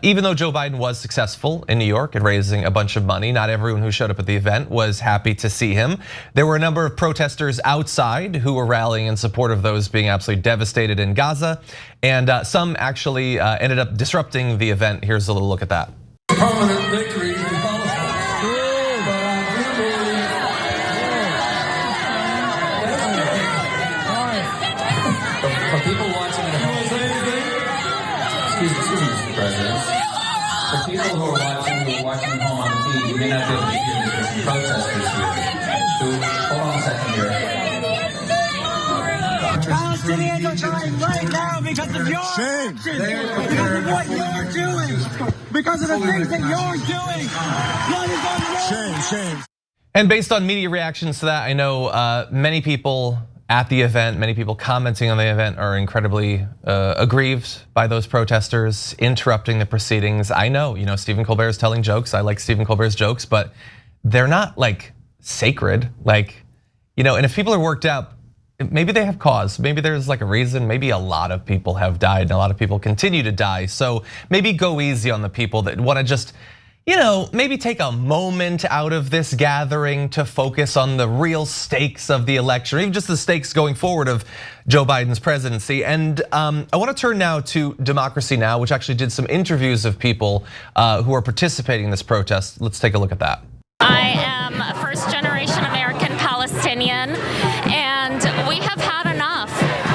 Even though Joe Biden was successful in New York at raising a bunch of money, not everyone who showed up at the event was happy to see him. There were a number of protesters outside who were rallying in support of those being absolutely devastated in Gaza. And some actually ended up disrupting the event. Here's a little look at that. Permanent victory in Palestine. For people watching at home, excuse me, Mr. President. For people who are watching at home on the feed, you may not be able to hear me. There's some protesters here. Hold on a second here. Palestinians are dying right now because of your actions, because of what you're doing, because of the things that you're doing. Blood is on your Shame. And based on media reactions to that, I know many people at the event, many people commenting on the event are incredibly aggrieved by those protesters interrupting the proceedings. I know, Stephen Colbert is telling jokes. I like Stephen Colbert's jokes, but they're not like sacred. And if people are worked up, maybe they have cause. Maybe there's like a reason. Maybe a lot of people have died and a lot of people continue to die. So maybe go easy on the people that want to just, maybe take a moment out of this gathering to focus on the real stakes of the election, or even just the stakes going forward of Joe Biden's presidency. And I want to turn now to Democracy Now!, which actually did some interviews of people who are participating in this protest. Let's take a look at that. I am a first-generation American Palestinian, and we have had enough.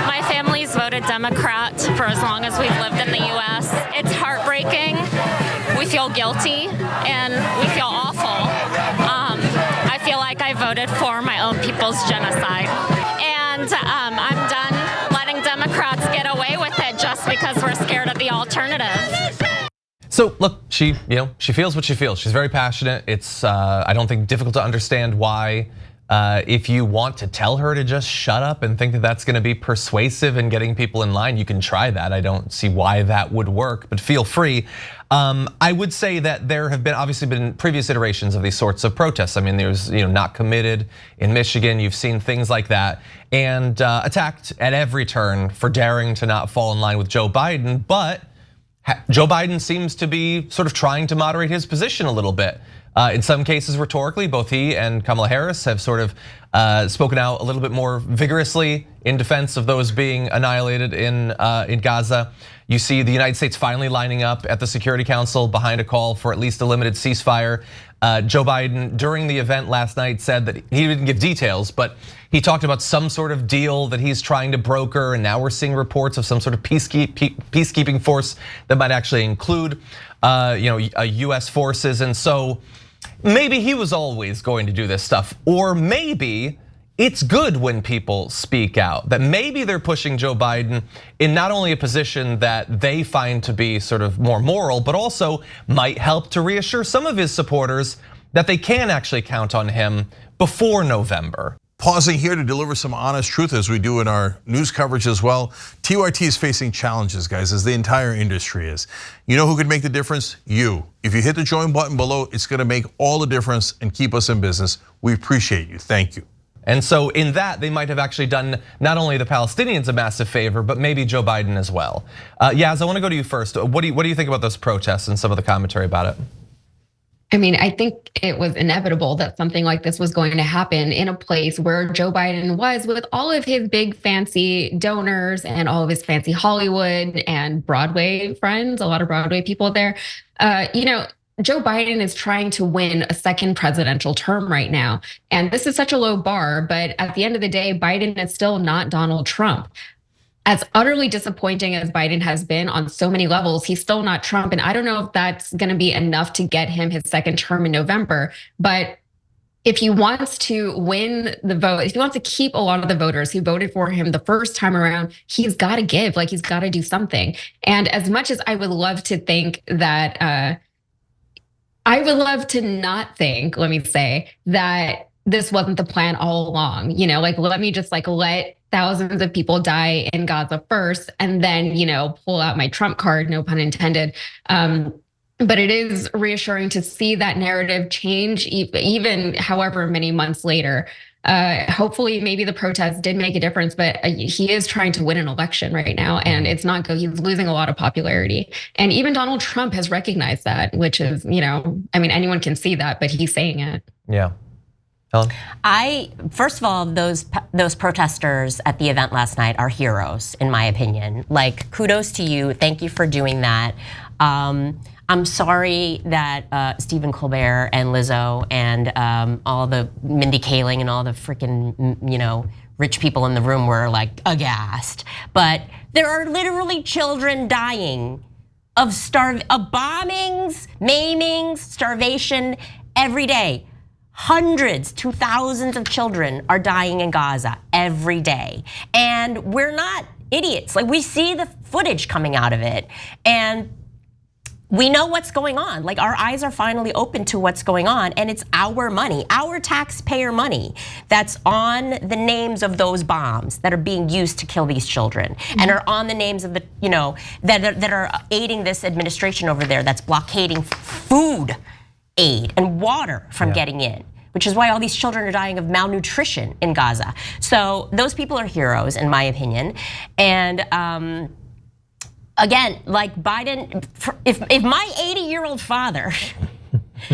My family's voted Democrat for as long as we've lived in the US. It's heartbreaking. We feel guilty and we feel awful. I feel like I voted for my own people's genocide. And I'm done letting Democrats get away with it just because we're scared of the alternative. So look, she feels what she feels. She's very passionate. It's I don't think difficult to understand why. If you want to tell her to just shut up and think that that's going to be persuasive in getting people in line, you can try that. I don't see why that would work, but feel free. I would say that there have obviously been previous iterations of these sorts of protests. I mean, there's Not Committed in Michigan. You've seen things like that, and attacked at every turn for daring to not fall in line with Joe Biden. But Joe Biden seems to be sort of trying to moderate his position a little bit. In some cases, rhetorically, both he and Kamala Harris have sort of spoken out a little bit more vigorously in defense of those being annihilated in Gaza. You see the United States finally lining up at the Security Council behind a call for at least a limited ceasefire. Joe Biden, during the event last night, said that he didn't give details, but he talked about some sort of deal that he's trying to broker, and now we're seeing reports of some sort of peacekeeping force that might actually include US forces. And so maybe he was always going to do this stuff, or maybe it's good when people speak out, that maybe they're pushing Joe Biden in not only a position that they find to be sort of more moral, but also might help to reassure some of his supporters that they can actually count on him before November. Pausing here to deliver some honest truth as we do in our news coverage as well. TYT is facing challenges, guys, as the entire industry is. You know who could make the difference? You. If you hit the join button below, it's gonna make all the difference and keep us in business. We appreciate you, thank you. And so in that, they might have actually done not only the Palestinians a massive favor, but maybe Joe Biden as well. Yaz, I wanna go to you first. What do you think about those protests and some of the commentary about it? I mean, I think it was inevitable that something like this was going to happen in a place where Joe Biden was, with all of his big fancy donors and all of his fancy Hollywood and Broadway friends, a lot of Broadway people there. Joe Biden is trying to win a second presidential term right now. And this is such a low bar, but at the end of the day, Biden is still not Donald Trump. As utterly disappointing as Biden has been on so many levels, he's still not Trump. And I don't know if that's going to be enough to get him his second term in November. But if he wants to win the vote, if he wants to keep a lot of the voters who voted for him the first time around, he's got to give, he's got to do something. And as much as I would love to think that, I would love to not think, let me say, that this wasn't the plan all along. Let me just let thousands of people die in Gaza first, and then, pull out my Trump card, no pun intended. But it is reassuring to see that narrative change, even however many months later. hopefully maybe the protests did make a difference, but he is trying to win an election right now, and it's not good. He's losing a lot of popularity. And even Donald Trump has recognized that, which is, I mean, anyone can see that, but he's saying it. Yeah. Helen? First of all, those protesters at the event last night are heroes, in my opinion. Like, kudos to you. Thank you for doing that. I'm sorry that Stephen Colbert and Lizzo and all the Mindy Kaling and all the freaking, rich people in the room were like aghast. But there are literally children dying of bombings, maimings, starvation every day. Hundreds to thousands of children are dying in Gaza every day. And we're not idiots. Like, we see the footage coming out of it. And we know what's going on. Like, our eyes are finally open to what's going on, and it's our money, our taxpayer money, that's on the names of those bombs that are being used to kill these children, and are on the names of the, that are aiding this administration over there that's blockading food aid and water from getting in, which is why all these children are dying of malnutrition in Gaza. So those people are heroes, in my opinion, and again, like Biden, if my 80-year-old father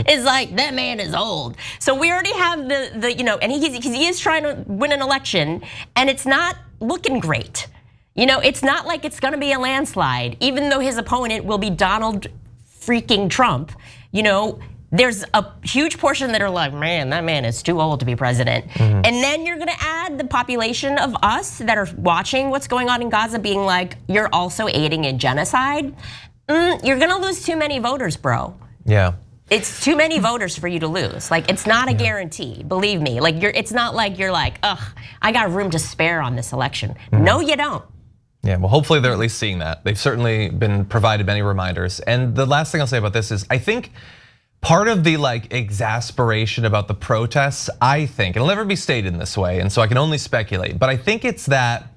is like, that man is old. So we already have and he is trying to win an election, and it's not looking great. It's not like it's gonna be a landslide, even though his opponent will be Donald freaking Trump. There's a huge portion that are like, man, that man is too old to be president. And then you're gonna add the population of us that are watching what's going on in Gaza being like, you're also aiding in genocide. You're gonna lose too many voters, bro. Yeah. It's too many voters for you to lose. Like, it's not a guarantee, believe me. Like, it's not like you're like, ugh, I got room to spare on this election. No, you don't. Yeah, well, hopefully they're at least seeing that. They've certainly been provided many reminders. And the last thing I'll say about this is, I think part of the exasperation about the protests, I think, it'll never be stated in this way, and so I can only speculate, but I think it's that,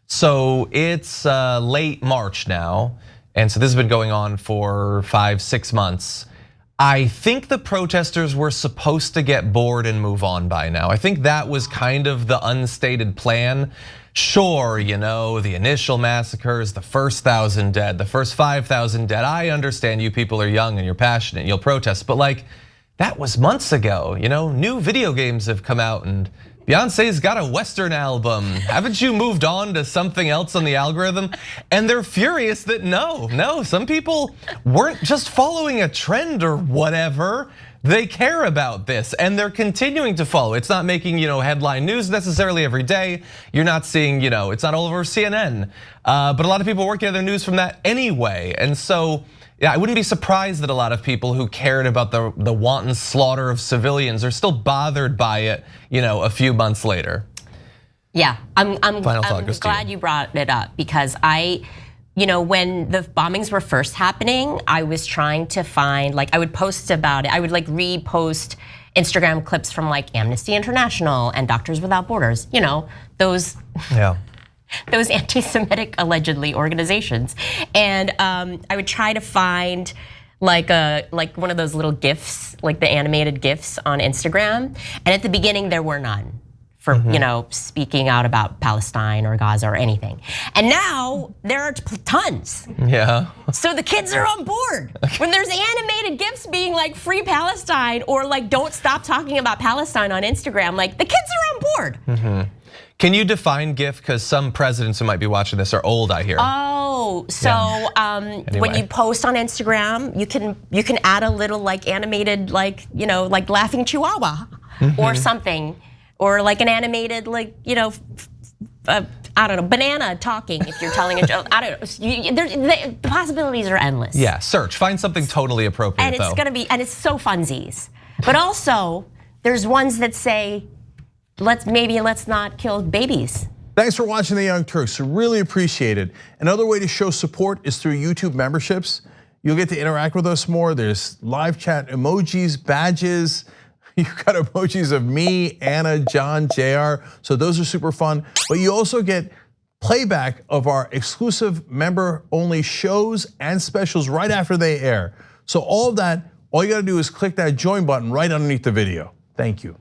so it's late March now, and so this has been going on for 5-6 months. I think the protesters were supposed to get bored and move on by now. I think that was kind of the unstated plan. Sure, the initial massacres, the first 1,000 dead, the first 5,000 dead. I understand you people are young and you're passionate, you'll protest, but that was months ago. New video games have come out and Beyonce's got a Western album. Haven't you moved on to something else on the algorithm? And they're furious that no, some people weren't just following a trend or whatever. They care about this and they're continuing to follow. It's not making headline news necessarily every day. You're not seeing, it's not all over CNN. But a lot of people are working their news from that anyway. And so, yeah, I wouldn't be surprised that a lot of people who cared about the wanton slaughter of civilians are still bothered by it, a few months later. Yeah, I'm glad you brought it up, because when the bombings were first happening, I was trying to find, I would post about it. I would repost Instagram clips from Amnesty International and Doctors Without Borders, those anti-Semitic allegedly organizations. And I would try to find one of those little GIFs, the animated GIFs on Instagram. And at the beginning there were none for speaking out about Palestine or Gaza or anything. And now there are tons. Yeah. So the kids are on board. When there's animated GIFs being free Palestine or don't stop talking about Palestine on Instagram, the kids are on board. Can you define GIF? Because some presidents who might be watching this are old, I hear. Oh, so anyway. When you post on Instagram, you can add a little animated laughing chihuahua or something. Or an animated, I don't know, banana talking if you're telling a joke. I don't know. The possibilities are endless. Yeah, find something totally appropriate. And it's gonna be, and it's so funsies. But also, there's ones that say, let's not kill babies. Thanks for watching The Young Turks. Really appreciate it. Another way to show support is through YouTube memberships. You'll get to interact with us more. There's live chat emojis, badges. You've got emojis of me, Anna, John, JR. So those are super fun. But you also get playback of our exclusive member-only shows and specials right after they air. So all of that, all you gotta do is click that join button right underneath the video. Thank you.